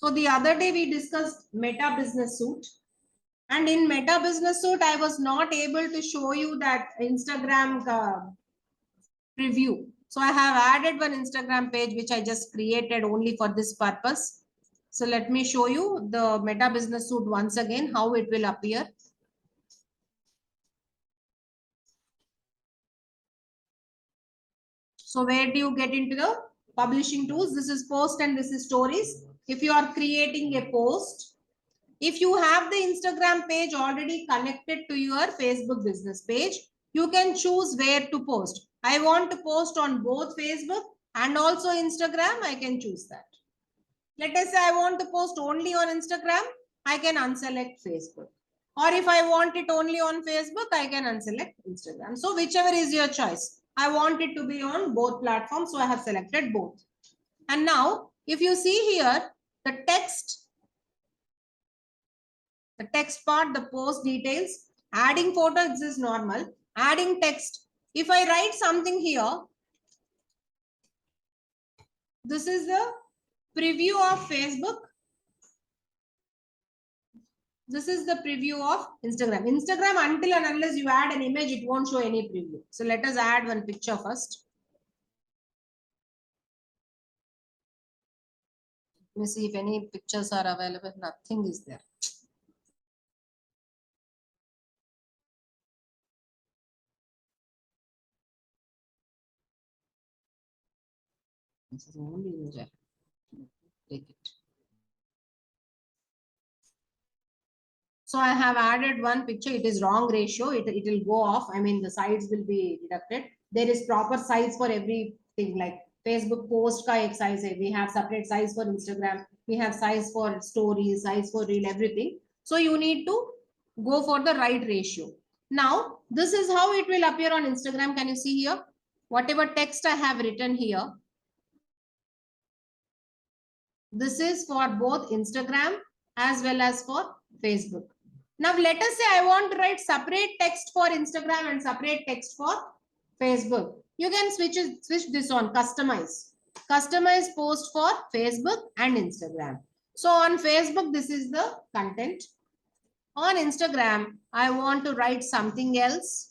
So the other day we discussed Meta Business Suite. And in Meta Business Suite, I was not able to show you that Instagram preview. So I have added one Instagram page which I just created only for this purpose. So let me show you the Meta Business Suite once again, how it will appear. So where do you get into the publishing tools? This is post and this is stories. If you are creating a post, if you have the Instagram page already connected to your Facebook business page, you can choose where to post. I want to post on both Facebook and also Instagram. I can choose that. Let us say I want to post only on Instagram. I can unselect Facebook. Or if I want it only on Facebook, I can unselect Instagram. So whichever is your choice. I want it to be on both platforms. So I have selected both. And now if you see here, the text part, the post details, adding photos is normal, adding text. If I write something here, this is the preview of Facebook. This is the preview of Instagram. Instagram, until and unless you add an image, it won't show any preview. So let us add one picture first. Let me see if any pictures are available. Nothing is there. This is the only image I have. Take it. So I have added one picture. It is wrong ratio. It will go off. I mean, the sides will be deducted. There is proper size for everything, like Facebook post ka ek size hai. We have separate size for Instagram. We have size for stories, size for reel, everything. So you need to go for the right ratio. Now, this is how it will appear on Instagram. Can you see here? Whatever text I have written here, this is for both Instagram as well as for Facebook. Now let us say I want to write separate text for Instagram and separate text for Facebook. You can switch this on, customize. Customize post for Facebook and Instagram. So on Facebook, this is the content. On Instagram, I want to write something else.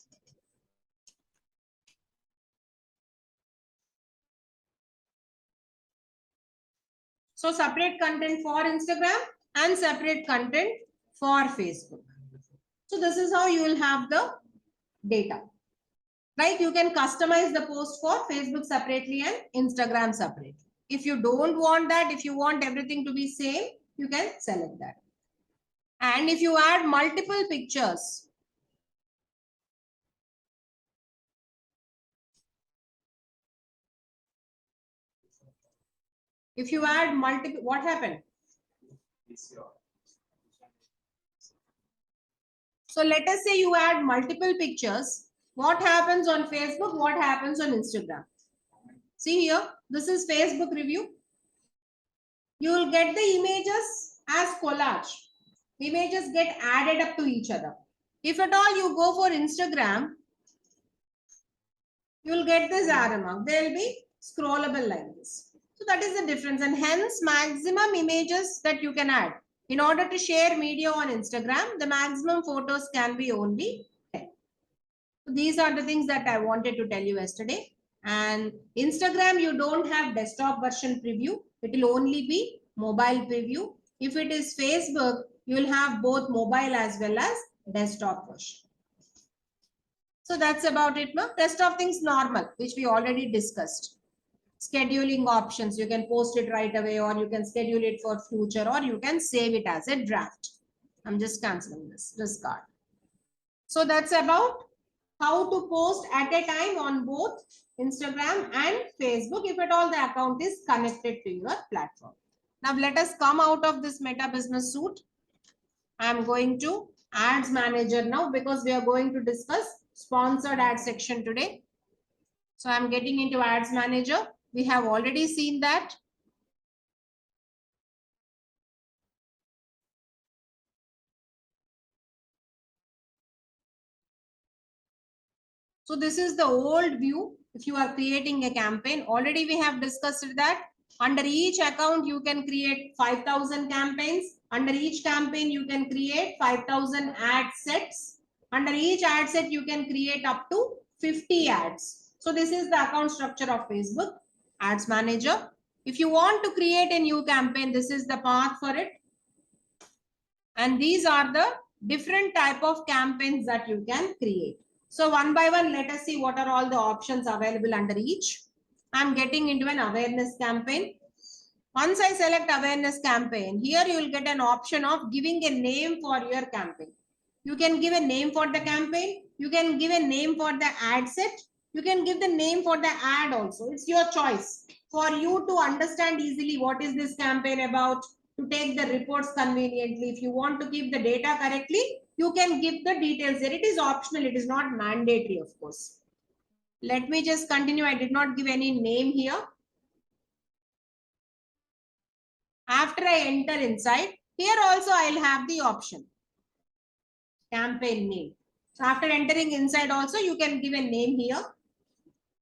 So separate content for Instagram and separate content for Facebook. So this is how you will have the data, right? You can customize the post for Facebook separately and Instagram separately. If you don't want that, if you want everything to be same, you can select that. And if you add multiple pictures, if you add multiple, what happened? So let us say you add multiple pictures. What happens on Facebook? What happens on Instagram? See here, this is Facebook review. You will get the images as collage. Images get added up to each other. If at all you go for Instagram, you will get this arrow mark. They will be scrollable like this. So that is the difference, and hence maximum images that you can add. In order to share media on Instagram, the maximum photos can be only 10. So these are the things that I wanted to tell you yesterday. And Instagram, you don't have desktop version preview. It will only be mobile preview. If it is Facebook, you will have both mobile as well as desktop version. So that's about it. No? Rest of things normal, which we already discussed. Scheduling options, you can post it right away, or you can schedule it for future, or you can save it as a draft. I'm just canceling this card. So that's about how to post at a time on both Instagram and Facebook, if at all the account is connected to your platform. Now let us come out of this Meta Business Suite. I'm going to Ads Manager now, because we are going to discuss sponsored ad section today. So I'm getting into Ads Manager. We have already seen that. So this is the old view. If you are creating a campaign, already we have discussed that. Under each account, you can create 5,000 campaigns. Under each campaign, you can create 5,000 ad sets. Under each ad set, you can create up to 50 ads. So this is the account structure of Facebook Ads Manager. If you want to create a new campaign, this is the path for it. And these are the different type of campaigns that you can create. So one by one, let us see what are all the options available under each. I'm getting into an awareness campaign. Once I select awareness campaign, here you will get an option of giving a name for your campaign. You can give a name for the campaign. You can give a name for the ad set. You can give the name for the ad also. It's your choice. For you to understand easily what is this campaign about, to take the reports conveniently. If you want to keep the data correctly, you can give the details there. It is optional. It is not mandatory, of course. Let me just continue. I did not give any name here. After I enter inside, here also I'll have the option campaign name. So after entering inside also, you can give a name here.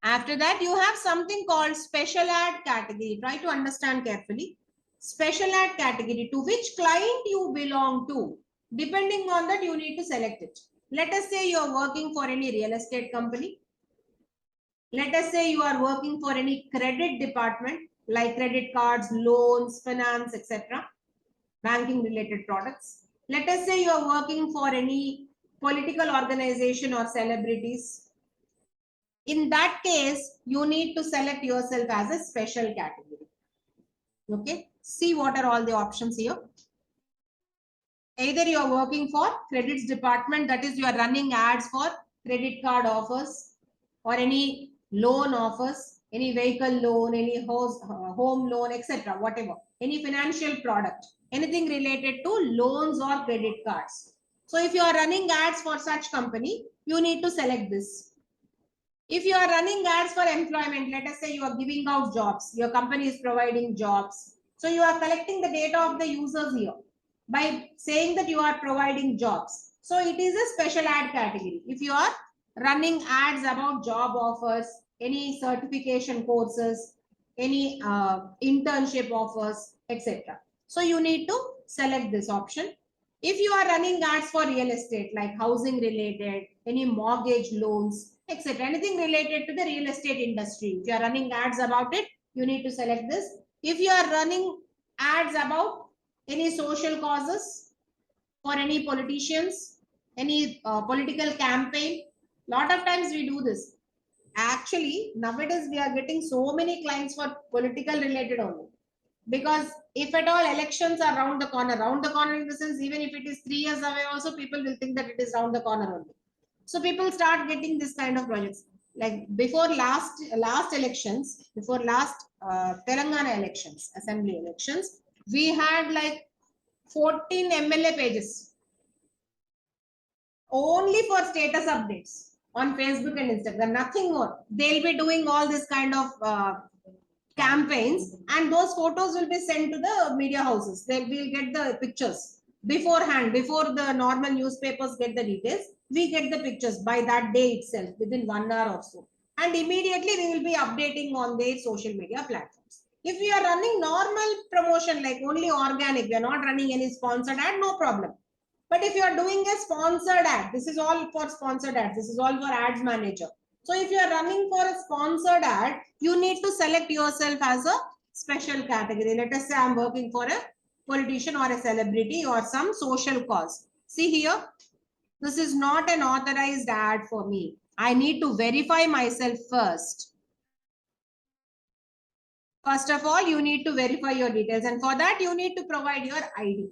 After that, you have something called special ad category. Try to understand carefully. Special ad category, to which client you belong to. Depending on that, you need to select it. Let us say you are working for any real estate company. Let us say you are working for any credit department like credit cards, loans, finance, etc. Banking related products. Let us say you are working for any political organization or celebrities. In that case, you need to select yourself as a special category. Okay, see what are all the options here. Either you are working for credits department, that is you are running ads for credit card offers or any loan offers, any vehicle loan, any home loan, etc. Whatever, any financial product, anything related to loans or credit cards. So if you are running ads for such company, you need to select this. If you are running ads for employment, let us say you are giving out jobs, your company is providing jobs. So you are collecting the data of the users here by saying that you are providing jobs. So it is a special ad category. If you are running ads about job offers, any certification courses, any internship offers, etc. So you need to select this option. If you are running ads for real estate, like housing related, any mortgage loans, etc., anything related to the real estate industry, if you are running ads about it, you need to select this. If you are running ads about any social causes for any politicians, any political campaign, lot of times we do this. Actually, nowadays we are getting so many clients for political related only. Because if at all elections are round the corner in the sense, even if it is 3 years away also, people will think that it is round the corner only. So people start getting this kind of projects. Like before last elections, before last Telangana elections, assembly elections, we had like 14 MLA pages only for status updates on Facebook and Instagram, nothing more. They'll be doing all this kind of campaigns, and those photos will be sent to the media houses. They will get the pictures beforehand, before the normal newspapers get the details. We get the pictures by that day itself, within 1 hour or so, and immediately we will be updating on their social media platforms. If we are running normal promotion, like only organic, we are not running any sponsored ad, no problem. But if you are doing a sponsored ad, this is all for sponsored ads, this is all for ads manager. So if you are running for a sponsored ad, you need to select yourself as a special category. Let us say I'm working for a politician or a celebrity or some social cause. See here, this is not an authorized ad for me. I need to verify myself first. First of all, you need to verify your details, and for that you need to provide your ID.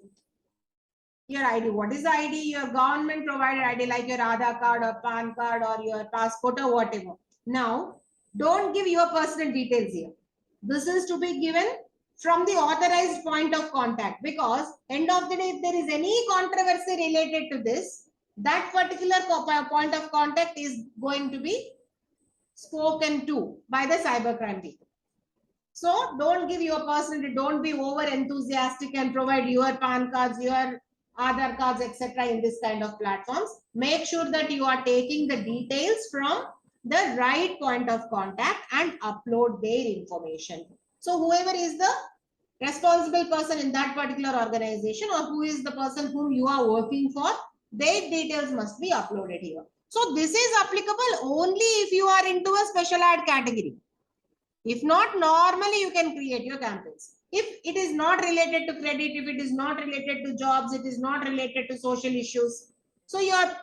Your ID. What is the ID? Your government provided ID, like your Aadhaar card or PAN card or your passport or whatever. Now, don't give your personal details here. This is to be given from the authorized point of contact, because end of the day, if there is any controversy related to this, that particular point of contact is going to be spoken to by the cybercrime people. So don't give your personal, don't be over enthusiastic and provide your PAN cards, your Aadhaar cards, etc. in this kind of platforms. Make sure that you are taking the details from the right point of contact and upload their information. So whoever is the responsible person in that particular organization, or who is the person whom you are working for, their details must be uploaded here. So this is applicable only if you are into a special ad category. If not, normally you can create your campaigns. If it is not related to credit, if it is not related to jobs, it is not related to social issues. So you are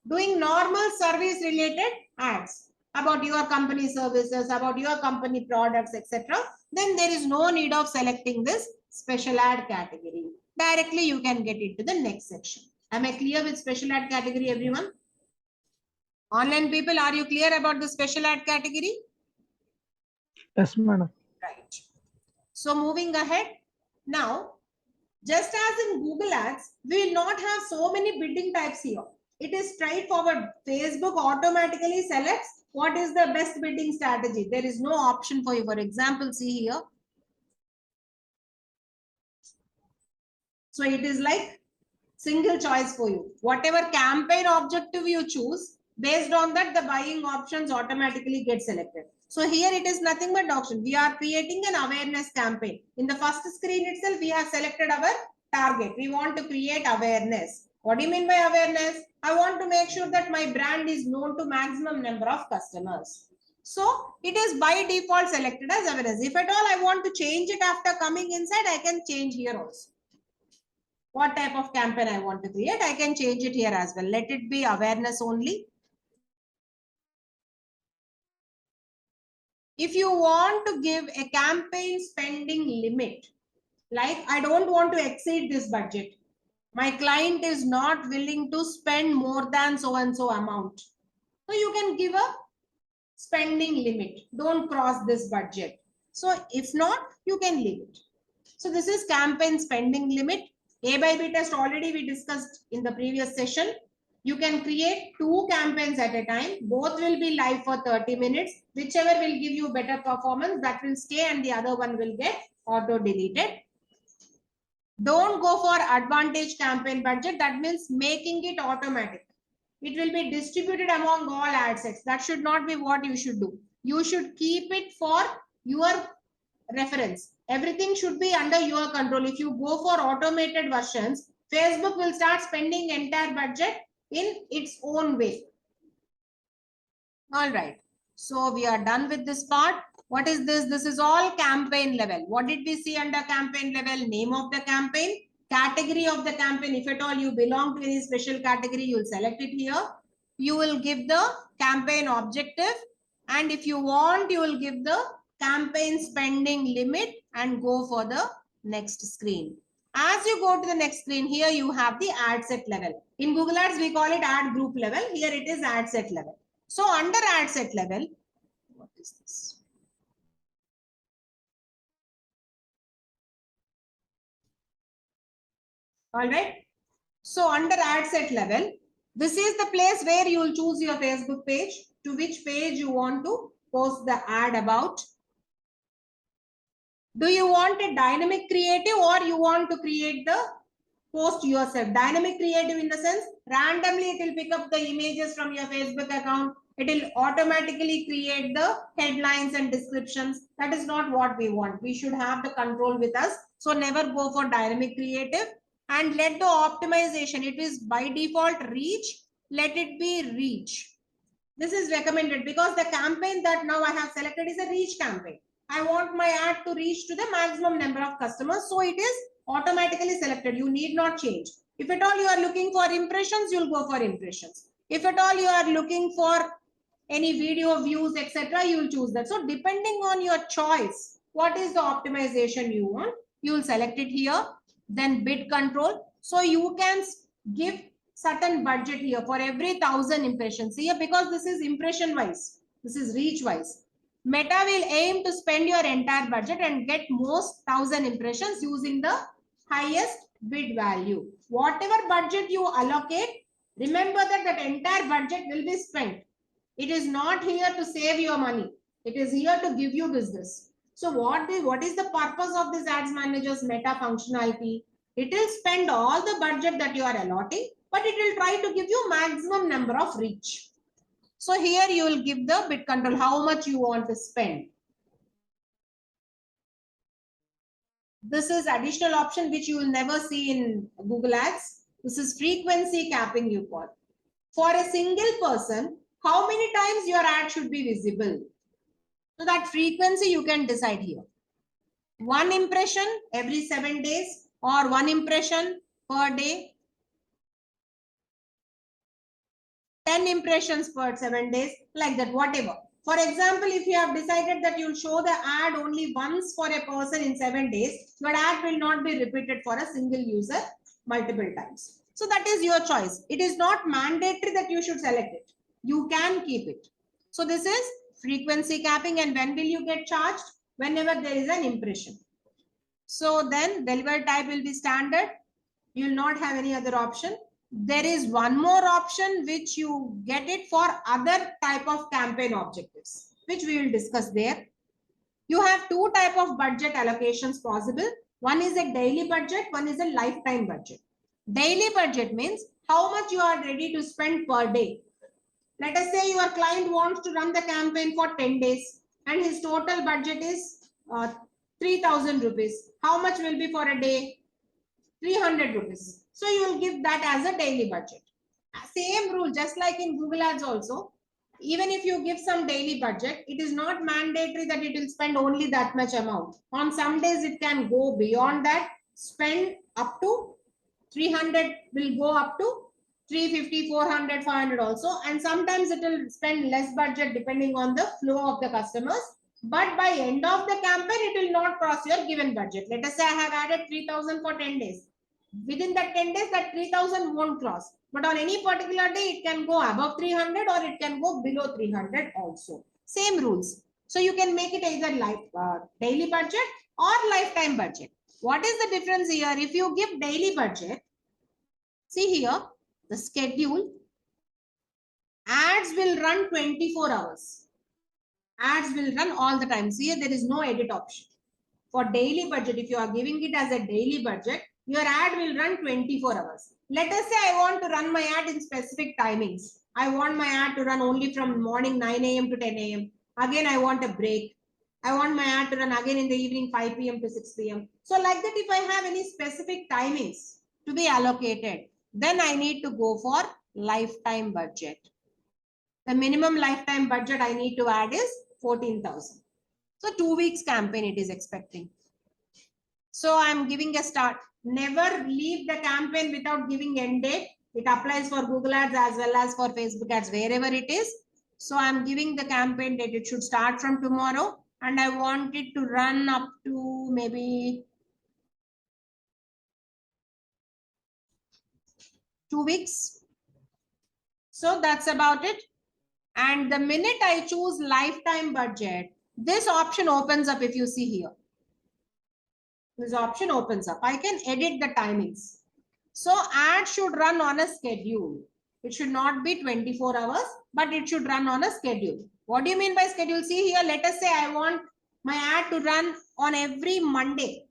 doing normal service related ads about your company services, about your company products, etc. Then there is no need of selecting this special ad category. Directly you can get into the next section. Am I clear with special ad category, everyone? Online people, are you clear about the special ad category? Yes, madam. Right. So moving ahead, now, just as in Google Ads, we will not have so many bidding types here. It is straightforward. Facebook automatically selects what is the best bidding strategy. There is no option for you. For example, see here. So it is like single choice for you. Whatever campaign objective you choose, based on that, the buying options automatically get selected. So here it is nothing but option. We are creating an awareness campaign. In the first screen itself, we have selected our target. We want to create awareness. What do you mean by awareness? I want to make sure that my brand is known to maximum number of customers. So it is by default selected as awareness. If at all I want to change it after coming inside, I can change here also. What type of campaign I want to create, I can change it here as well. Let it be awareness only. If you want to give a campaign spending limit, like I don't want to exceed this budget, my client is not willing to spend more than so and so amount, so you can give a spending limit. Don't cross this budget. So if not, you can leave it. So this is campaign spending limit. A by B test already we discussed in the previous session. You can create 2 campaigns at a time. Both will be live for 30 minutes. Whichever will give you better performance, that will stay, and the other one will get auto deleted. Don't go for advantage campaign budget. That means making it automatic. It will be distributed among all ad sets. That should not be what you should do. You should keep it for your reference. Everything should be under your control. If you go for automated versions, Facebook will start spending entire budget in its own way. All right. So we are done with this part. What is this? This is all campaign level. What did we see under campaign level? Name of the campaign, category of the campaign. If at all you belong to any special category, you will select it here. You will give the campaign objective. And if you want, you will give the campaign spending limit and go for the next screen. As you go to the next screen, here you have the ad set level. In Google Ads, we call it ad group level. Here it is ad set level. So under ad set level, what is this? All right. So under ad set level, this is the place where you will choose your Facebook page, to which page you want to post the ad about. Do you want a dynamic creative, or you want to create the post yourself? Dynamic creative in the sense, randomly it will pick up the images from your Facebook account. It will automatically create the headlines and descriptions. That is not what we want. We should have the control with us. So never go for dynamic creative, and let the optimization, it is by default reach. Let it be reach. This is recommended because the campaign that now I have selected is a reach campaign. I want my ad to reach to the maximum number of customers. So it is automatically selected. You need not change. If at all you are looking for impressions, you'll go for impressions. If at all you are looking for any video views, etc., you will choose that. So depending on your choice, what is the optimization you want, you will select it here. Then bid control. So you can give certain budget here for every 1,000 impressions here, because this is impression wise, this is reach wise. Meta will aim to spend your entire budget and get most 1,000 impressions using the highest bid value. Whatever budget you allocate, remember that that entire budget will be spent. It is not here to save your money. It is here to give you business. So what is the purpose of this Ads Manager's Meta functionality? It will spend all the budget that you are allotting, but it will try to give you maximum number of reach. So here you will give the bid control, how much you want to spend. This is additional option which you will never see in Google Ads. This is frequency capping you call. For a single person, how many times your ad should be visible? So that frequency you can decide here. 1 impression every 7 days or 1 impression per day. 10 impressions per 7 days, like that, whatever. For example, if you have decided that you'll show the ad only once for a person in 7 days, your ad will not be repeated for a single user multiple times. So that is your choice. It is not mandatory that you should select it. You can keep it. So this is frequency capping, and when will you get charged? Whenever there is an impression. So then delivery type will be standard. You will not have any other option. There is one more option which you get it for other type of campaign objectives, which we will discuss there. You have two type of budget allocations possible. One is a daily budget, one is a lifetime budget. Daily budget means how much you are ready to spend per day. Let us say your client wants to run the campaign for 10 days and his total budget is 3,000 rupees. How much will be for a day? 300 rupees. So you will give that as a daily budget. Same rule, just like in Google Ads also. Even if you give some daily budget, it is not mandatory that it will spend only that much amount. On some days, it can go beyond that, spend up to 300 will go up to 350, 400, 500 also. And sometimes it will spend less budget depending on the flow of the customers. But by end of the campaign, it will not cross your given budget. Let us say I have added 3,000 for 10 days. Within that 10 days, that 3,000 won't cross. But on any particular day, it can go above 300 or it can go below 300 also. Same rules. So you can make it either daily budget or lifetime budget. What is the difference here? If you give daily budget, see here, the schedule, ads will run 24 hours. Ads will run all the time. See here, there is no edit option. For daily budget, if you are giving it as a daily budget, your ad will run 24 hours. Let us say I want to run my ad in specific timings. I want my ad to run only from morning 9 a.m. to 10 a.m. Again, I want a break. I want my ad to run again in the evening 5 p.m. to 6 p.m. So like that, if I have any specific timings to be allocated, then I need to go for lifetime budget. The minimum lifetime budget I need to add is 14,000. So 2 weeks campaign it is expecting. So I'm giving a start. Never leave the campaign without giving end date. It applies for Google Ads as well as for Facebook Ads, wherever it is. So I'm giving the campaign date. It should start from tomorrow. And I want it to run up to maybe 2 weeks. So that's about it. And the minute I choose lifetime budget, this option opens up. If you see here, this option opens up. I can edit the timings. So ad should run on a schedule. It should not be 24 hours, but it should run on a schedule. What do you mean by schedule? See here, let us say I want my ad to run on every Monday.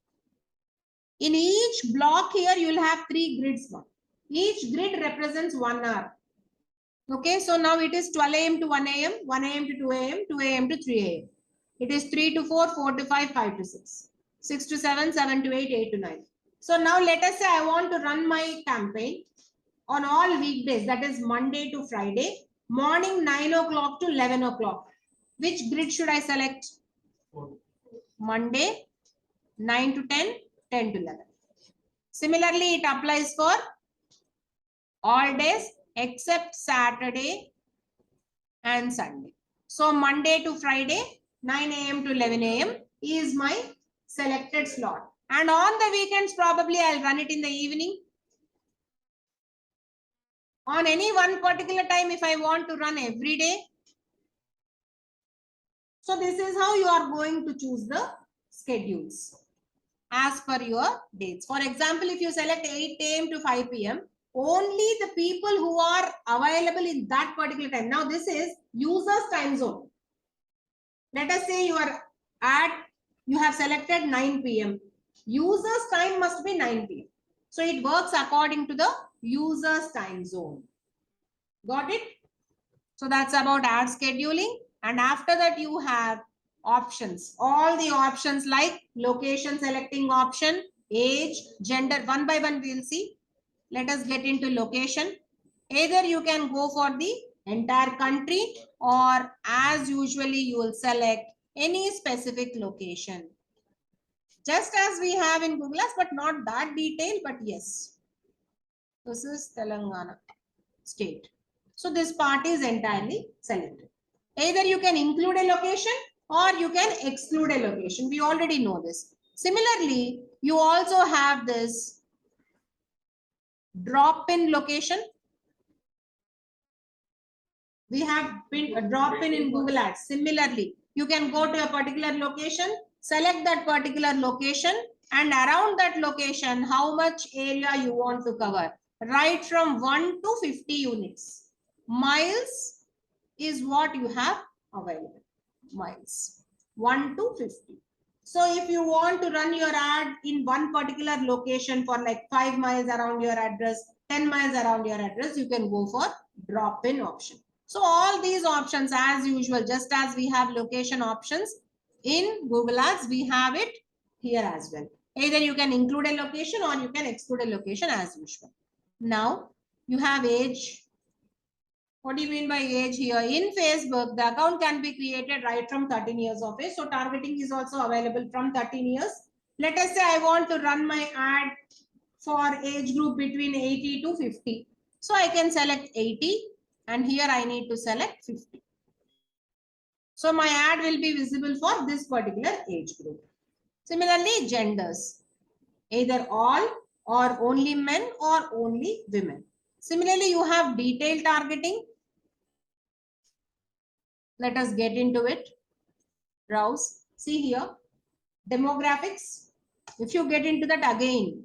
In each block here, you will have 3 grids. Each grid represents 1 hour. Okay, so now it is 12 a.m. to 1 a.m., 1 a.m. to 2 a.m., 2 a.m. to 3 a.m. It is 3 to 4, 4 to 5, 5 to 6, 6 to 7, 7 to 8, 8 to 9. So now let us say I want to run my campaign on all weekdays, that is Monday to Friday, morning 9 o'clock to 11 o'clock. Which grid should I select? Monday, 9 to 10, 10 to 11. Similarly, it applies for all days except Saturday and Sunday. So Monday to Friday, 9 a.m. to 11 a.m. is my selected slot. And on the weekends, probably I'll run it in the evening. On any one particular time, if I want to run every day. So this is how you are going to choose the schedules as per your dates. For example, if you select 8 a.m. to 5 p.m., only the people who are available in that particular time. Now this is user's time zone. Let us say your ad, you have selected 9 p.m. User's time must be 9 p.m. So it works according to the user's time zone. Got it? So that's about ad scheduling. And after that, you have options, all the options like location selecting option, age, gender, one by one we'll see. Let us get into location. Either you can go for the entire country, or as usually you will select any specific location. Just as we have in Google Earth, but not that detail, but yes. This is Telangana state. So this part is entirely selected. Either you can include a location or you can exclude a location. We already know this. Similarly, you also have this drop-in location. We have been a drop-in in Google Ads. Similarly, you can go to a particular location, select that particular location, and around that location, how much area you want to cover. Right from 1 to 50 units. Miles is what you have available. Miles 1 to 50. So if you want to run your ad in one particular location for like 5 miles around your address, 10 miles around your address, you can go for drop-in option. So all these options as usual, just as we have location options in Google Ads, we have it here as well. Either you can include a location or you can exclude a location as usual. Now you have age. What do you mean by age here? In Facebook, the account can be created right from 13 years of age. So targeting is also available from 13 years. Let us say I want to run my ad for age group between 80 to 50. So I can select 80 and here I need to select 50. So my ad will be visible for this particular age group. Similarly, genders, either all or only men or only women. Similarly, you have detailed targeting. Let us get into it. Browse. See here. Demographics. If you get into that again,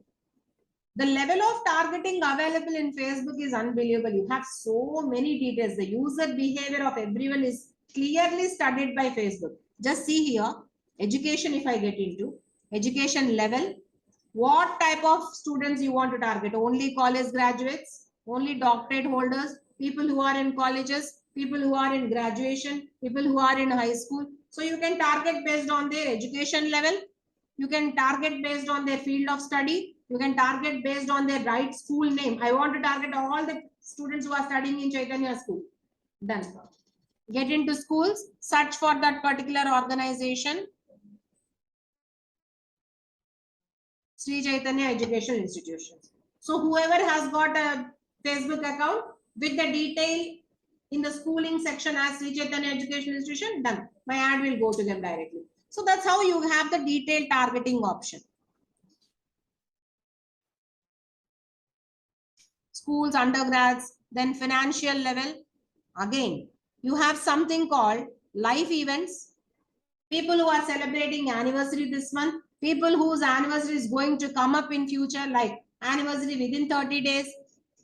the level of targeting available in Facebook is unbelievable. You have so many details. The user behavior of everyone is clearly studied by Facebook. Just see here. Education, if I get into. Education level. What type of students you want to target? Only college graduates, only doctorate holders, people who are in colleges, people who are in graduation, people who are in high school. So you can target based on their education level. You can target based on their field of study. You can target based on their right school name. I want to target all the students who are studying in Chaitanya school. Done. Get into schools, search for that particular organization. Sri Chaitanya Education Institutions. So whoever has got a Facebook account with the detail in the schooling section as Sri Chaitanya Education Institution, done. My ad will go to them directly. So that's how you have the detailed targeting option. Schools, undergrads, then financial level. Again, you have something called life events. People who are celebrating anniversary this month, people whose anniversary is going to come up in future, like anniversary within 30 days,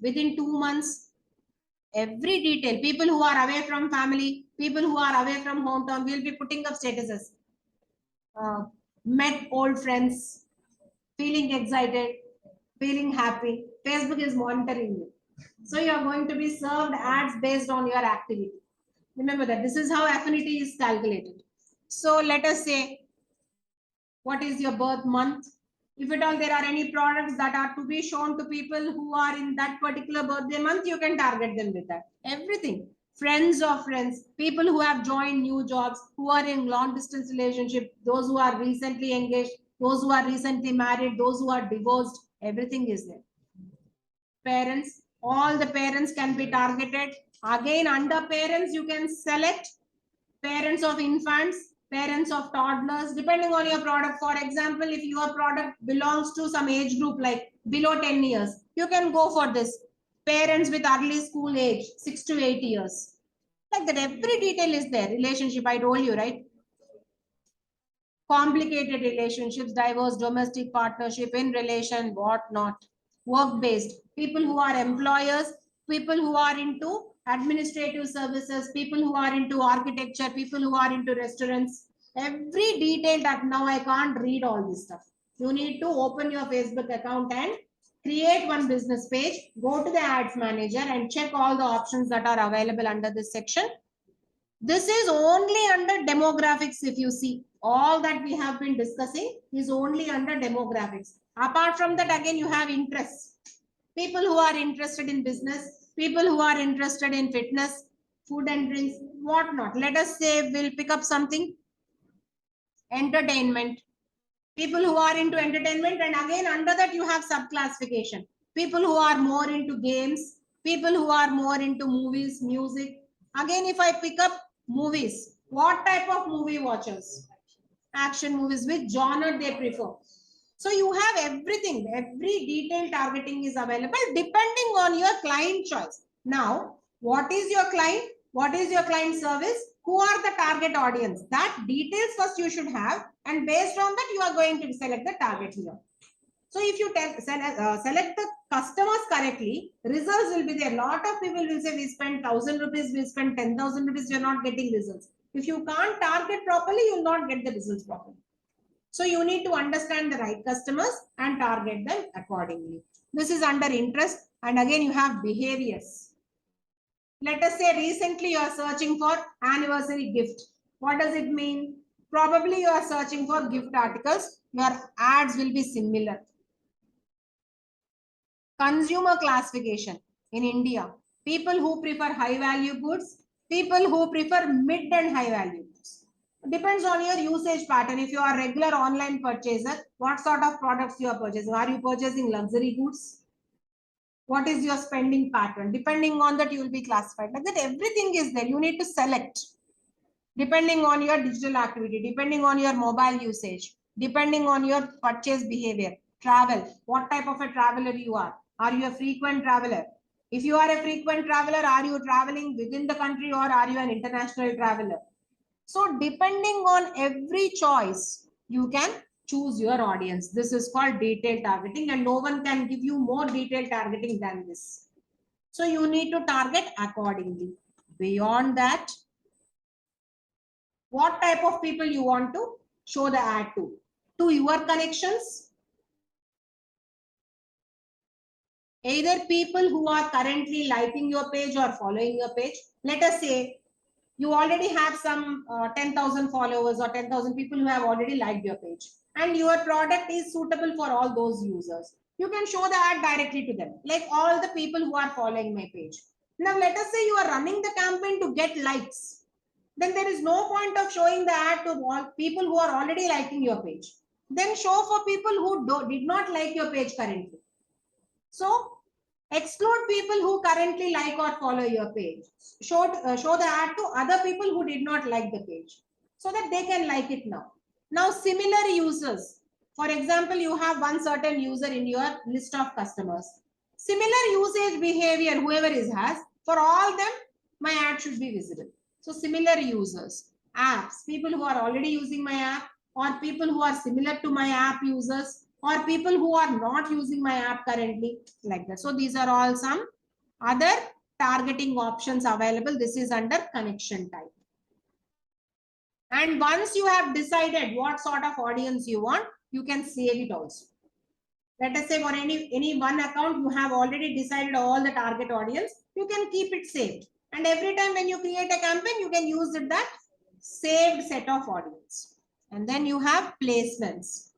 within 2 months, every detail. People who are away from family, people who are away from hometown, we'll be putting up statuses. Met old friends, feeling excited, feeling happy. Facebook is monitoring you. So you are going to be served ads based on your activity. Remember that this is how affinity is calculated. So let us say, what is your birth month? If at all there are any products that are to be shown to people who are in that particular birthday month, you can target them with that. Everything. Friends of friends, people who have joined new jobs, who are in long distance relationship, those who are recently engaged, those who are recently married, those who are divorced, everything is there. Parents, all the parents can be targeted. Again, under parents, you can select parents of infants, parents of toddlers, depending on your product. For example, if your product belongs to some age group like below 10 years, you can go for this. Parents with early school age, 6 to 8 years. Like that, every detail is there. Relationship, I told you, right? Complicated relationships, diverse domestic partnership, in relation, what not. Work-based, people who are employers, people who are into administrative services, people who are into architecture, people who are into restaurants. Every detail that now I can't read all this stuff. You need to open your Facebook account and create one business page, go to the ads manager and check all the options that are available under this section. This is only under demographics. If you see, all that we have been discussing is only under demographics. Apart from that, again, you have interests. People who are interested in business, people who are interested in fitness, food and drinks, whatnot. Let us say we'll pick up something, entertainment. People who are into entertainment, and again under that you have subclassification. People who are more into games, people who are more into movies, music. Again, if I pick up movies, what type of movie watchers? Action movies, which genre they prefer. So you have everything, every detailed targeting is available depending on your client choice. Now, what is your client? What is your client service? Who are the target audience? That details first you should have, and based on that you are going to select the target here. So if you select the customers correctly, results will be there. A lot of people will say we spend 1,000 rupees, we spend 10,000 rupees, you're not getting results. If you can't target properly, you will not get the results properly. So you need to understand the right customers and target them accordingly. This is under interest, and again you have behaviors. Let us say recently you are searching for anniversary gift. What does it mean? Probably you are searching for gift articles. Your ads will be similar. Consumer classification in India. People who prefer high value goods, people who prefer mid and high value goods. Depends on your usage pattern. If you are a regular online purchaser, what sort of products you are purchasing? Are you purchasing luxury goods? What is your spending pattern? Depending on that, you will be classified. Like that, everything is there. You need to select depending on your digital activity, depending on your mobile usage, depending on your purchase behavior, travel, what type of a traveler you are. Are you a frequent traveler? If you are a frequent traveler, are you traveling within the country or are you an international traveler? So depending on every choice, you can choose your audience. This is called detailed targeting, and no one can give you more detailed targeting than this. So you need to target accordingly. Beyond that, what type of people you want to show the ad to? To your connections, either people who are currently liking your page or following your page. Let us say you already have some 10,000 followers or 10,000 people who have already liked your page, and your product is suitable for all those users. You can show the ad directly to them, like all the people who are following my page. Now, let us say you are running the campaign to get likes. Then there is no point of showing the ad to all people who are already liking your page. Then show for people who did not like your page currently. So exclude people who currently like or follow your page. Show the ad to other people who did not like the page so that they can like it now. Now, similar users. For example, you have one certain user in your list of customers. Similar usage behavior, whoever has, for all them, my ad should be visible. So similar users, apps, people who are already using my app, or people who are similar to my app users, or people who are not using my app currently, like that. So these are all some other targeting options available. This is under connection type. And once you have decided what sort of audience you want, you can save it also. Let us say for any one account, you have already decided all the target audience, you can keep it saved. And every time when you create a campaign, you can use it that saved set of audience. And then you have placements,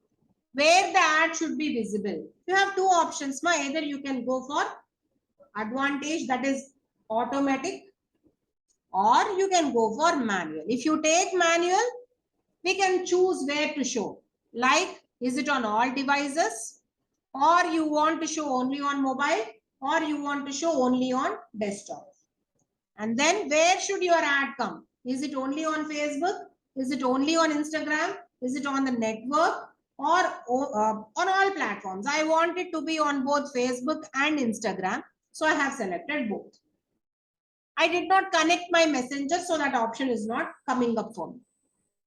where the ad should be visible. You have two options. Either you can go for advantage, that is automatic, or you can go for manual. If you take manual, we can choose where to show. Like, is it on all devices, or you want to show only on mobile, or you want to show only on desktop. And then where should your ad come? Is it only on Facebook? Is it only on Instagram? Is it on the network? Or on all platforms? I want it to be on both Facebook and Instagram. So I have selected both. I did not connect my messenger, so that option is not coming up for me.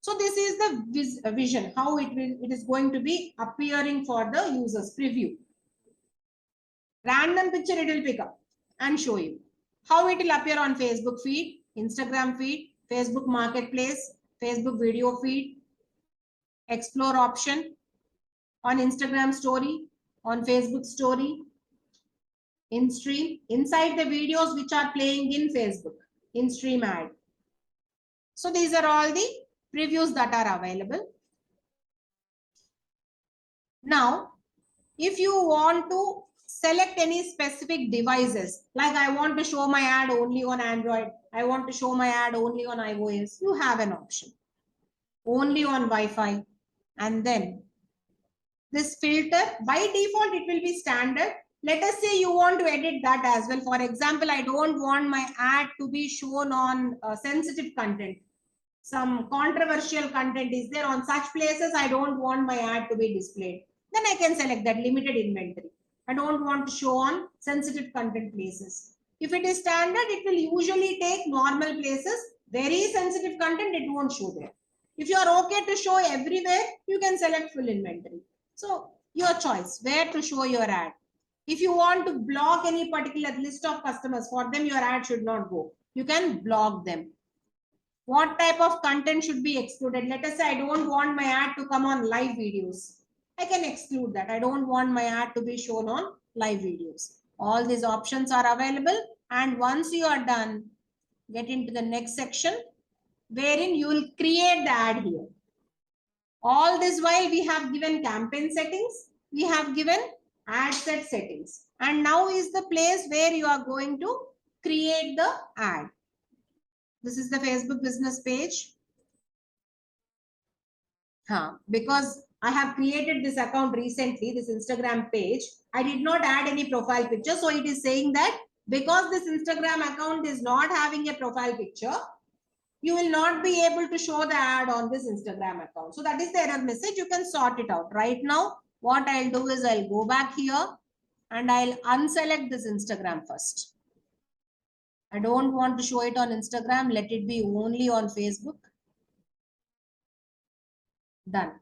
So this is the vision, how it is going to be appearing for the users. Preview. Random picture it will pick up and show you. How it will appear on Facebook feed, Instagram feed, Facebook marketplace, Facebook video feed, explore option, on Instagram story, on Facebook story, in stream, inside the videos which are playing in Facebook, in stream ad. So these are all the previews that are available. Now, if you want to select any specific devices, like I want to show my ad only on Android, I want to show my ad only on iOS, you have an option. Only on Wi-Fi. And then this filter, by default, it will be standard. Let us say you want to edit that as well. For example, I don't want my ad to be shown on sensitive content. Some controversial content is there on such places. I don't want my ad to be displayed. Then I can select that limited inventory. I don't want to show on sensitive content places. If it is standard, it will usually take normal places. Very sensitive content, it won't show there. If you are okay to show everywhere, you can select full inventory. So your choice, where to show your ad. If you want to block any particular list of customers, for them your ad should not go. You can block them. What type of content should be excluded? Let us say I don't want my ad to come on live videos. I can exclude that. I don't want my ad to be shown on live videos. All these options are available. And once you are done, get into the next section wherein you will create the ad here. All this while we have given campaign settings. We have given ad set settings. And now is the place where you are going to create the ad. This is the Facebook business page. Because I have created this account recently, this Instagram page, I did not add any profile picture. So it is saying that because this Instagram account is not having a profile picture, you will not be able to show the ad on this Instagram account. So that is the error message. You can sort it out. Right now, what I'll do is I'll go back here and I'll unselect this Instagram first. I don't want to show it on Instagram. Let it be only on Facebook. Done.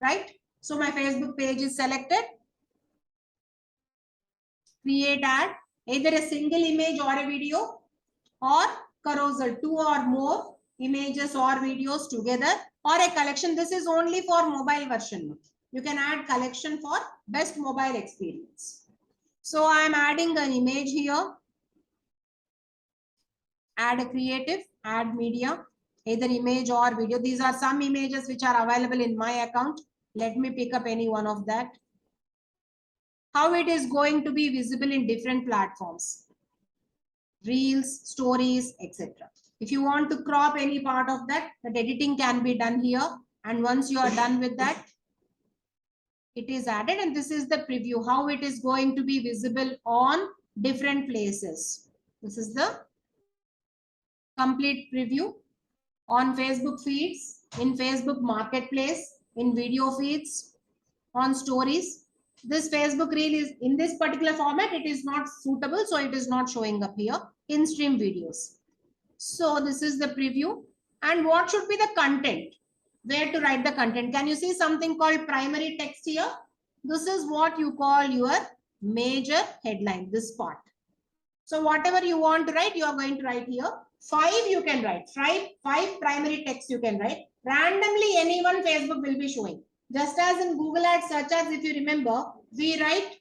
Right? So my Facebook page is selected. Create ad, either a single image or a video, or carousel, 2 or more images or videos together, or a collection. This is only for mobile version. You can add collection for best mobile experience. So I am adding an image here. Add a creative, add media, either image or video. These are some images which are available in my account. Let me pick up any one of that. How it is going to be visible in different platforms. Reels, stories, etc. If you want to crop any part of that, that editing can be done here. And once you are done with that, it is added. And this is the preview, how it is going to be visible on different places. This is the complete preview on Facebook feeds, in Facebook Marketplace, in video feeds, on stories. This Facebook reel is in this particular format. It is not suitable, so it is not showing up here. In stream videos. So this is the preview. And what should be the content? Where to write the content? Can you see something called primary text here? This is what you call your major headline, this part. So whatever you want to write, you are going to write here. 5 you can write. 5 primary text you can write. Randomly anyone Facebook will be showing. Just as in Google Ads search ads, if you remember, we write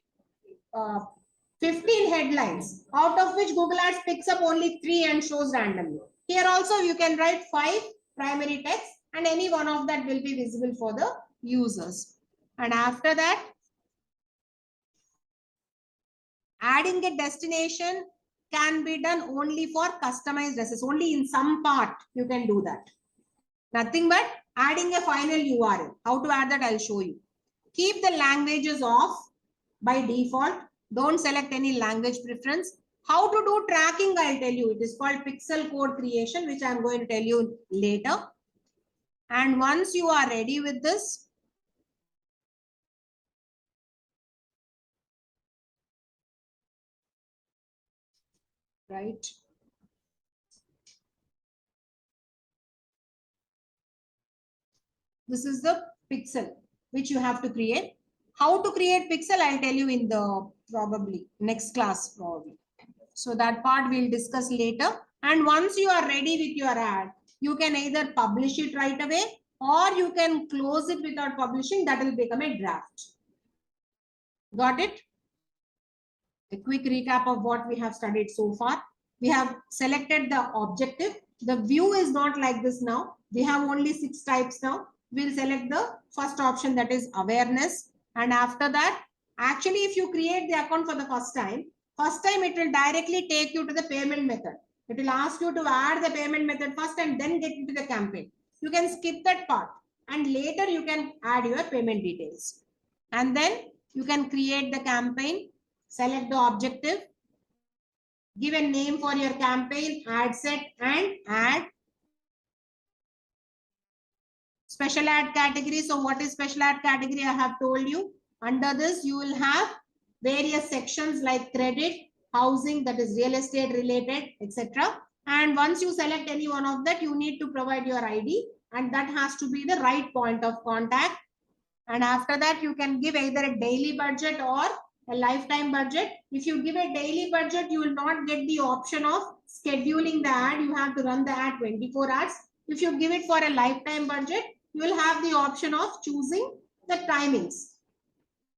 15 headlines, out of which Google Ads picks up only 3 and shows randomly. Here also you can write 5 primary text and any one of that will be visible for the users. And after that, adding a destination can be done only for customized dresses. Only in some part you can do that. Nothing but adding a final URL. How to add that I'll show you. Keep the languages off by default. Don't select any language preference. How to do tracking, I'll tell you. It is called pixel code creation, which I'm going to tell you later. And once you are ready with this, right? This is the pixel which you have to create. How to create pixel, I'll tell you in the probably next class probably. So that part we'll discuss later. And once you are ready with your ad, you can either publish it right away or you can close it without publishing. That will become a draft. Got it? A quick recap of what we have studied so far. We have selected the objective. The view is not like this now. We have only 6 types now. We'll select the first option, that is awareness. And after that, actually, if you create the account for the first time it will directly take you to the payment method. It will ask you to add the payment method first and then get into the campaign. You can skip that part and later you can add your payment details. And then you can create the campaign, select the objective, give a name for your campaign, ad set, and add special ad category. So what is special ad category? I have told you. Under this, you will have various sections like credit, housing, that is real estate related, etc. And once you select any one of that, you need to provide your ID, and that has to be the right point of contact. And after that, you can give either a daily budget or a lifetime budget. If you give a daily budget, you will not get the option of scheduling the ad. You have to run the ad 24 hours. If you give it for a lifetime budget, you will have the option of choosing the timings,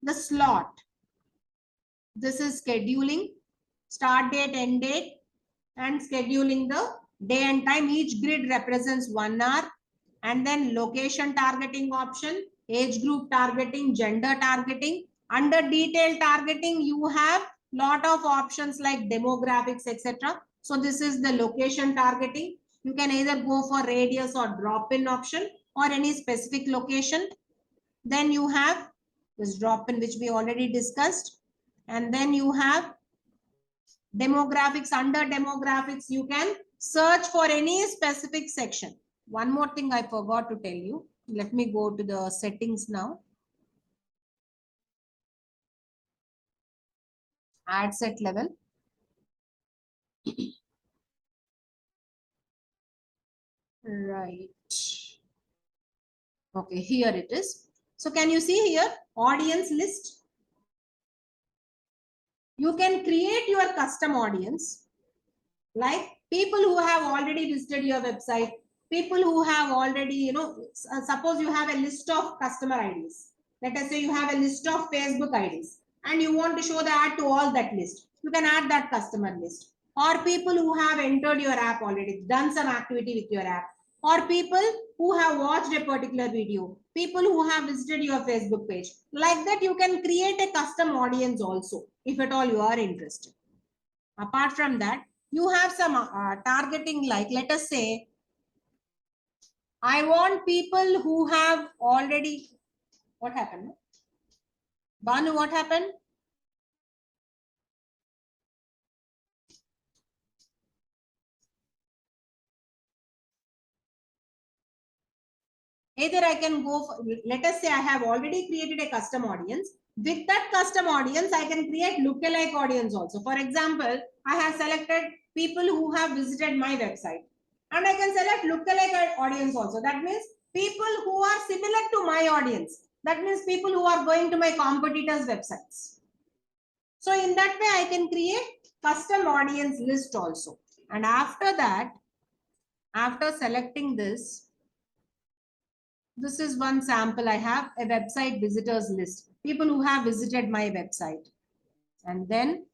the slot. This is scheduling, start date, end date, and scheduling the day and time. Each grid represents 1 hour. And then location targeting option, age group targeting, gender targeting. Under detailed targeting, you have lot of options like demographics, etc. So this is the location targeting. You can either go for radius or drop-in option or any specific location. Then you have this drop-in, which we already discussed. And then you have demographics. Under demographics, you can search for any specific section. One more thing I forgot to tell you. Let me go to the settings now. Ad set level. Right. Okay, here it is. So can you see here, audience list? You can create your custom audience, like people who have already visited your website, people who have already, suppose you have a list of customer IDs. Let us say you have a list of Facebook IDs and you want to show the ad to all that list. You can add that customer list. Or people who have entered your app already, done some activity with your app. Or people who have watched a particular video, people who have visited your Facebook page. Like that, you can create a custom audience also, if at all you are interested. Apart from that, you have some targeting, like let us say, I want people who have already, what happened? Banu, what happened? Either I can go for, let us say I have already created a custom audience. With that custom audience, I can create lookalike audience also. For example, I have selected people who have visited my website. And I can select lookalike audience also. That means people who are similar to my audience. That means people who are going to my competitors' websites. So in that way, I can create custom audience list also. And after that, after selecting this is one sample. I have a website visitors list, people who have visited my website. And then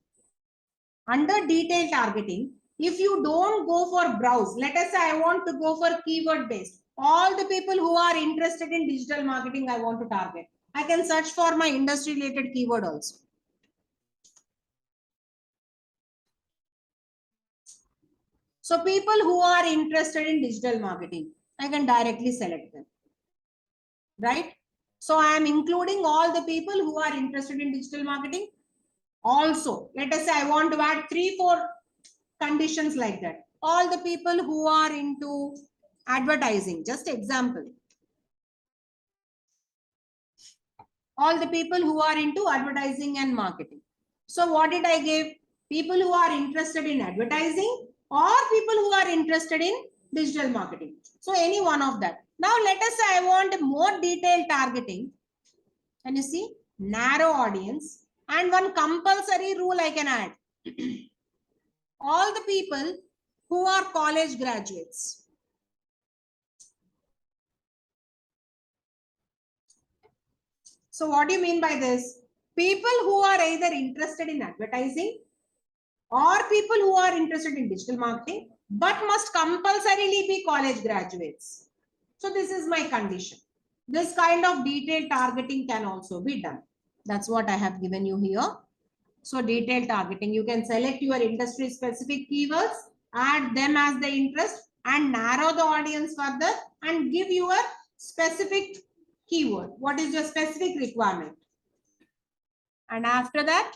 under detailed targeting, if you don't go for browse, let us say I want to go for keyword based, all the people who are interested in digital marketing, I want to target. I can search for my industry related keyword also. So people who are interested in digital marketing, I can directly select them. Right? So I am including all the people who are interested in digital marketing. Also, let us say I want to add 3-4 conditions like that. All the people who are into advertising, just example. All the people who are into advertising and marketing. So what did I give? People who are interested in advertising or people who are interested in digital marketing. So any one of that. Now let us say I want more detailed targeting. Can you see? Narrow audience. And one compulsory rule I can add. All the people who are college graduates. So what do you mean by this? People who are either interested in advertising or people who are interested in digital marketing, but must compulsorily be college graduates. So this is my condition. This kind of detailed targeting can also be done. That's what I have given you here. So detailed targeting, you can select your industry specific keywords, add them as the interest and narrow the audience further and give your specific keyword. What is your specific requirement? And after that,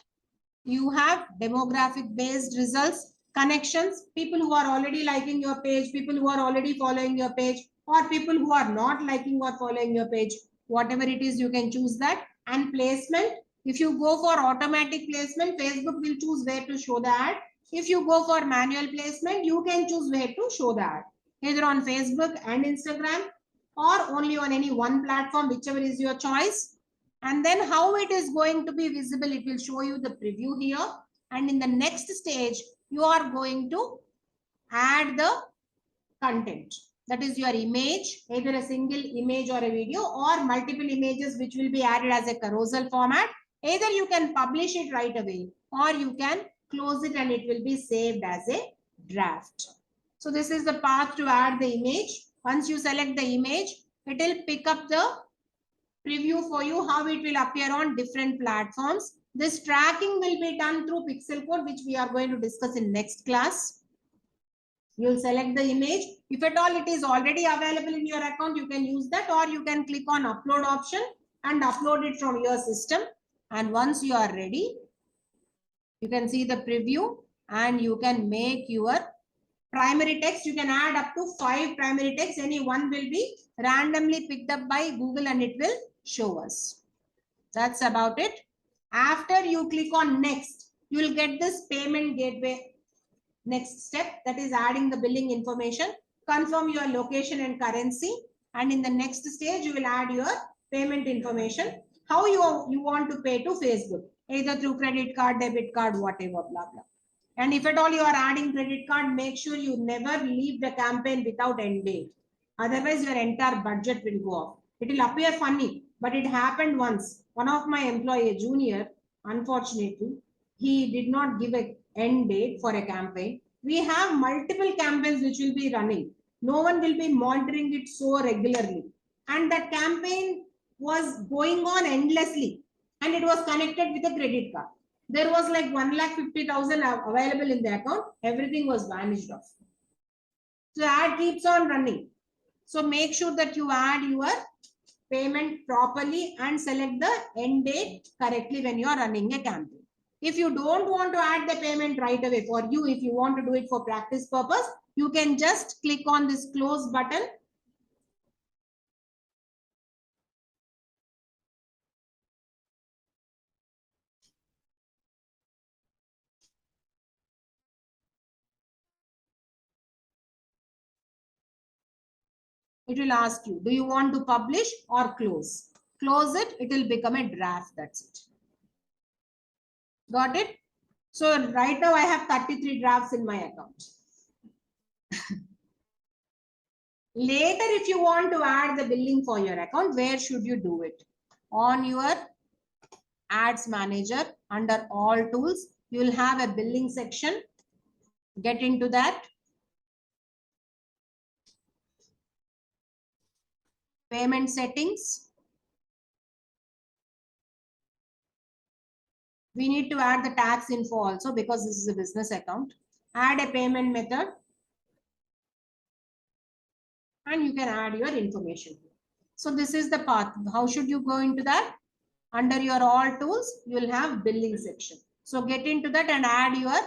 you have demographic based results, connections, people who are already liking your page, people who are already following your page, or people who are not liking or following your page. Whatever it is, you can choose that. And placement, if you go for automatic placement, Facebook will choose where to show the ad. If you go for manual placement, you can choose where to show the ad, either on Facebook and Instagram or only on any one platform, whichever is your choice. And then how it is going to be visible, it will show you the preview here. And in the next stage, you are going to add the content. That is your image, either a single image or a video or multiple images which will be added as a carousel format. Either you can publish it right away or you can close it and it will be saved as a draft. So this is the path to add the image. Once you select the image, it will pick up the preview for you how it will appear on different platforms. This tracking will be done through Pixel Code, which we are going to discuss in next class. You'll select the image. If at all it is already available in your account, you can use that, or you can click on upload option and upload it from your system. And once you are ready, you can see the preview and you can make your primary text. You can add up to 5 primary text. Any one will be randomly picked up by Google and it will show us. That's about it. After you click on next, you will get this payment gateway next step, that is adding the billing information, confirm your location and currency, and in the next stage you will add your payment information, how you want to pay to Facebook, either through credit card, debit card, whatever, blah blah. And if at all you are adding credit card, make sure you never leave the campaign without end date. Otherwise your entire budget will go off. It will appear funny, but it happened once. One of my employee, a junior, unfortunately, he did not give a end date for a campaign. We have multiple campaigns which will be running. No one will be monitoring it so regularly. And that campaign was going on endlessly. And it was connected with a credit card. There was like 1,50,000 available in the account. Everything was vanished off. So ad keeps on running. So make sure that you add your payment properly and select the end date correctly when you are running a campaign. If you don't want to add the payment right away for you, if you want to do it for practice purpose, you can just click on this close button. It will ask you, do you want to publish or close? Close it, it will become a draft. That's it. Got it? So right now I have 33 drafts in my account. Later, if you want to add the billing for your account, where should you do it? On your ads manager, under all tools, you will have a billing section. Get into that. Payment settings. We need to add the tax info also because this is a business account. Add a payment method. And you can add your information. So this is the path. How should you go into that? Under your all tools, you will have billing section. So get into that and add your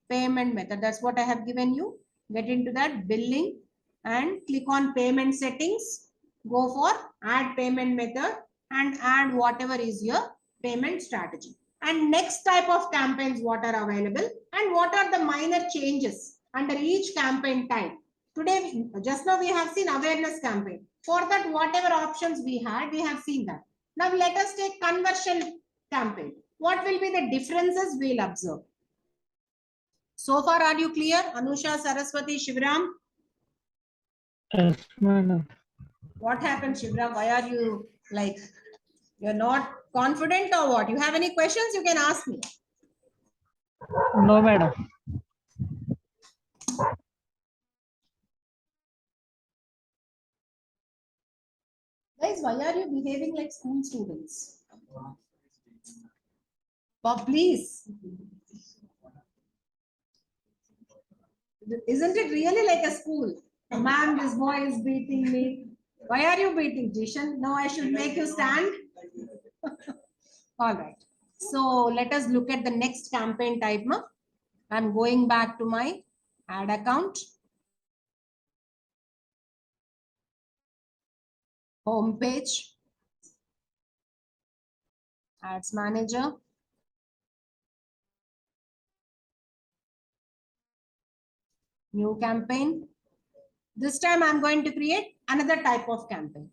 payment method. That's what I have given you. Get into that billing and click on payment settings. Go for add payment method and add whatever is your payment strategy. And next type of campaigns what are available and what are the minor changes under each campaign type. Today, just now we have seen awareness campaign. For that, whatever options we had, we have seen that. Now let us take conversion campaign. What will be the differences we'll observe? So far, are you clear? Anusha, Saraswati, Shivram? Yes, madam. What happened, Shivram? Why are you like, you're not confident or what? You have any questions, you can ask me. No, madam. Guys, why are you behaving like school students? Bob, please. Isn't it really like a school? Ma'am, this boy is beating me. Why are you beating, Jishan? No, I should make you stand. All right. So let us look at the next campaign type. I'm going back to my ad account. Home page. Ads manager. New campaign. This time I'm going to create another type of campaign.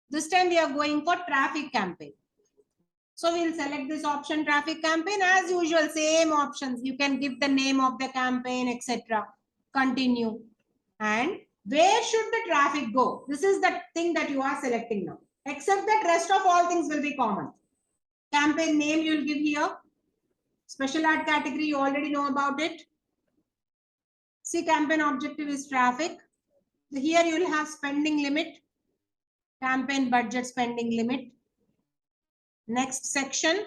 This time we are going for traffic campaign. So we'll select this option, traffic campaign. As usual, same options. You can give the name of the campaign, etc. Continue. And where should the traffic go? This is the thing that you are selecting now. Except that rest of all things will be common. Campaign name you will give here. Special ad category, you already know about it. See, campaign objective is traffic. Here you will have spending limit. Campaign budget spending limit. Next section.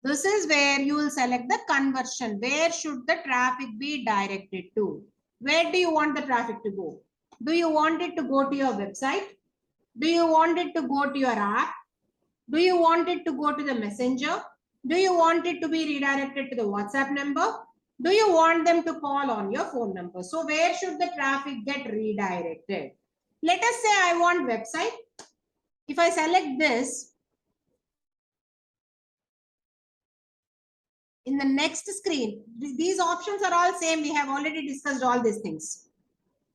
This is where you will select the conversion. Where should the traffic be directed to? Where do you want the traffic to go? Do you want it to go to your website? Do you want it to go to your app? Do you want it to go to the messenger? Do you want it to be redirected to the WhatsApp number? Do you want them to call on your phone number? So where should the traffic get redirected? Let us say I want website. If I select this, in the next screen, these options are all same. We have already discussed all these things,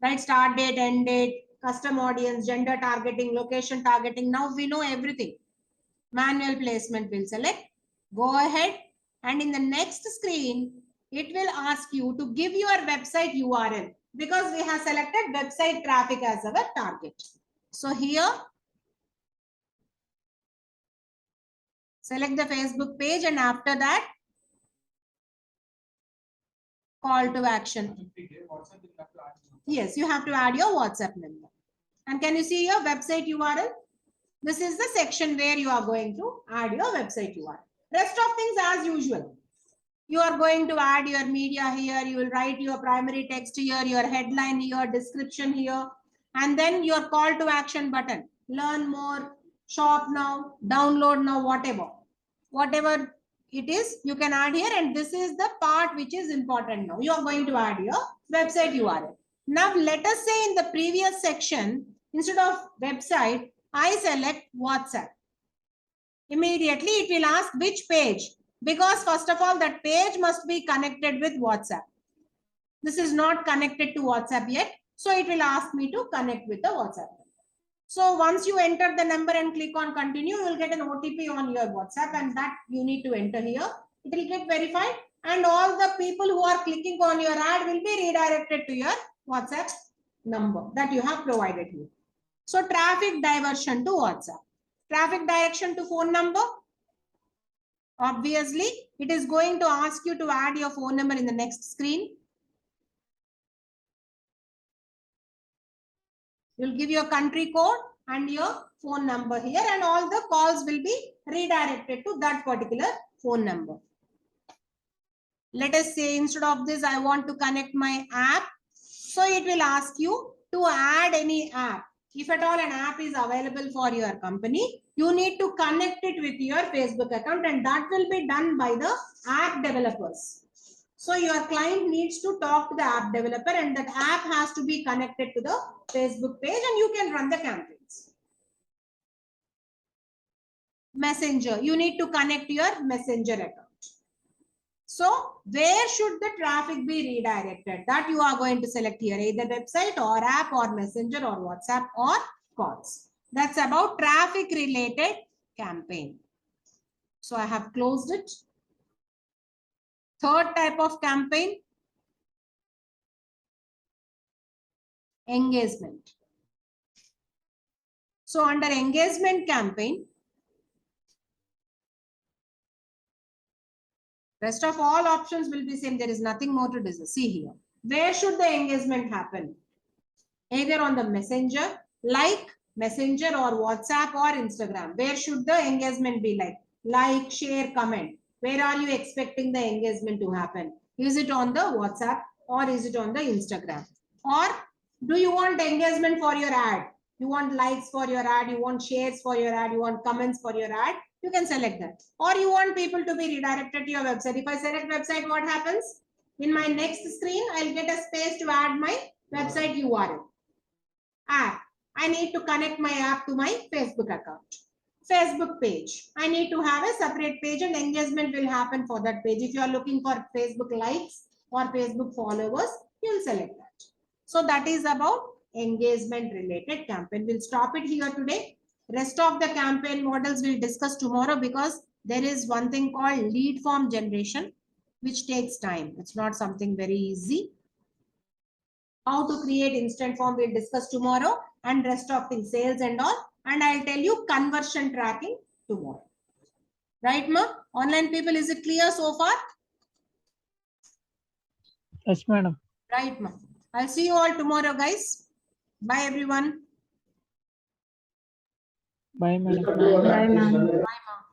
right? Start date, end date, custom audience, gender targeting, location targeting. Now we know everything. Manual placement will select. Go ahead. And in the next screen, it will ask you to give your website URL because we have selected website traffic as our target. So here, select the Facebook page and after that, call to action. Yes, you have to add your WhatsApp number. And can you see your website URL? This is the section where you are going to add your website URL. Rest of things as usual. You are going to add your media here. You will write your primary text here, your headline here, description here, and then your call to action button. Learn more, shop now, download now, whatever. Whatever it is, you can add here, and this is the part which is important now. You are going to add your website URL. Now, let us say in the previous section, instead of website, I select WhatsApp. Immediately, it will ask which page. Because first of all, that page must be connected with WhatsApp. This is not connected to WhatsApp yet. So it will ask me to connect with the WhatsApp. So once you enter the number and click on continue, you will get an OTP on your WhatsApp and that you need to enter here. It will get verified and all the people who are clicking on your ad will be redirected to your WhatsApp number that you have provided here. So traffic diversion to WhatsApp. Traffic direction to phone number. Obviously, it is going to ask you to add your phone number in the next screen. You'll give your country code and your phone number here and all the calls will be redirected to that particular phone number. Let us say instead of this, I want to connect my app. So it will ask you to add any app. If at all an app is available for your company, you need to connect it with your Facebook account and that will be done by the app developers. So your client needs to talk to the app developer and that app has to be connected to the Facebook page and you can run the campaigns. Messenger, you need to connect your Messenger account. So where should the traffic be redirected? That you are going to select here, either website or app or Messenger or WhatsApp or calls. That's about traffic related campaign. So I have closed it. Third type of campaign, engagement. So under engagement campaign, rest of all options will be same. There is nothing more to discuss. See here. where should the engagement happen? Either on the messenger, like messenger or WhatsApp or Instagram. Where should the engagement be like? Like, share, comment. Where are you expecting the engagement to happen? Is it on the WhatsApp or is it on the Instagram? Or do you want engagement for your ad? You want likes for your ad, you want shares for your ad, you want comments for your ad, you can select that. Or you want people to be redirected to your website. If I select website, what happens? In my next screen, I'll get a space to add my website URL. App. I need to connect my app to my Facebook account. Facebook page. I need to have a separate page and engagement will happen for that page. If you are looking for Facebook likes or Facebook followers, you'll select that. So that is about engagement related campaign. We'll stop it here today. Rest of the campaign models we'll discuss tomorrow because there is one thing called lead form generation, which takes time. It's not something very easy. How to create instant form we'll discuss tomorrow, and rest of things, sales and all. And I'll tell you conversion tracking tomorrow. Right, ma? Online people, is it clear so far? Yes, madam. Right, ma. I'll see you all tomorrow, guys. Bye, everyone. Bye, madam. Bye, ma'am. Bye, ma.